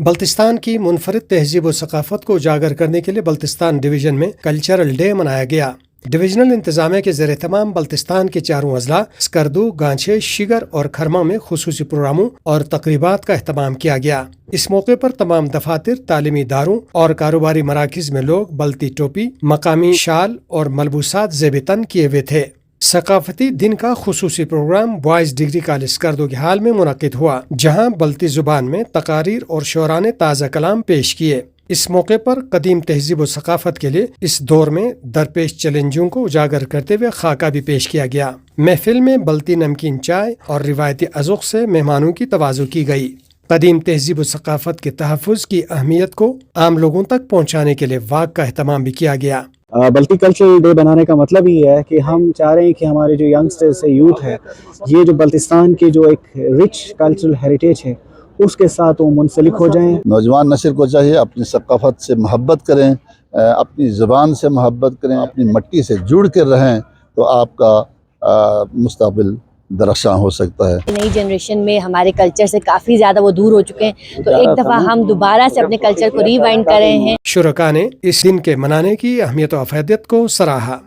بلتستان کی منفرد تہذیب و ثقافت کو اجاگر کرنے کے لیے بلتستان ڈویژن میں کلچرل ڈے منایا گیا۔ ڈویژنل انتظامیہ کے زیر اہتمام بلتستان کے چاروں اضلاع اسکردو، گانچے، شیگر اور کھرما میں خصوصی پروگراموں اور تقریبات کا اہتمام کیا گیا۔ اس موقع پر تمام دفاتر، تعلیمی اداروں اور کاروباری مراکز میں لوگ بلتی ٹوپی، مقامی شال اور ملبوسات زیب تن کیے ہوئے تھے۔ ثقافتی دن کا خصوصی programme boys degree college Skardu کے ہال میں منعقد ہوا، جہاں بلتی زبان میں تقاریر اور شعراء نے تازہ کلام پیش کیے۔ اس موقع پر قدیم تہذیب و ثقافت کے لیے اس دور میں درپیش چیلنجوں کو اجاگر کرتے ہوئے خاکہ بھی پیش کیا گیا۔ محفل میں بلتی نمکین چائے اور روایتی اذوق سے مہمانوں کی تواضع کی گئی۔ قدیم تہذیب و ثقافت کے تحفظ کی اہمیت کو عام لوگوں تک پہنچانے کے لیے واک کا اہتمام بھی کیا گیا۔ بلتی کلچرل ڈے بنانے کا مطلب یہ ہے کہ ہم چاہ رہے ہیں کہ ہمارے جو ینگسٹرز یوتھ ہے، یہ جو بلتستان کی جو ایک رچ کلچرل ہیریٹیج ہے اس کے ساتھ وہ منسلک ہو جائیں۔ نوجوان نسل کو چاہیے اپنی ثقافت سے محبت کریں، اپنی زبان سے محبت کریں، اپنی مٹی سے جڑ کر رہیں، تو آپ کا مستقبل درخشاں ہو سکتا ہے۔ نئی جنریشن میں ہمارے کلچر سے کافی زیادہ وہ دور ہو چکے ہیں، تو ایک دفعہ ہم دوبارہ سے اپنے کلچر کو ریوائنڈ کر رہے ہیں۔ شرکاء نے اس دن کے منانے کی اہمیت و افادیت کو سراہا۔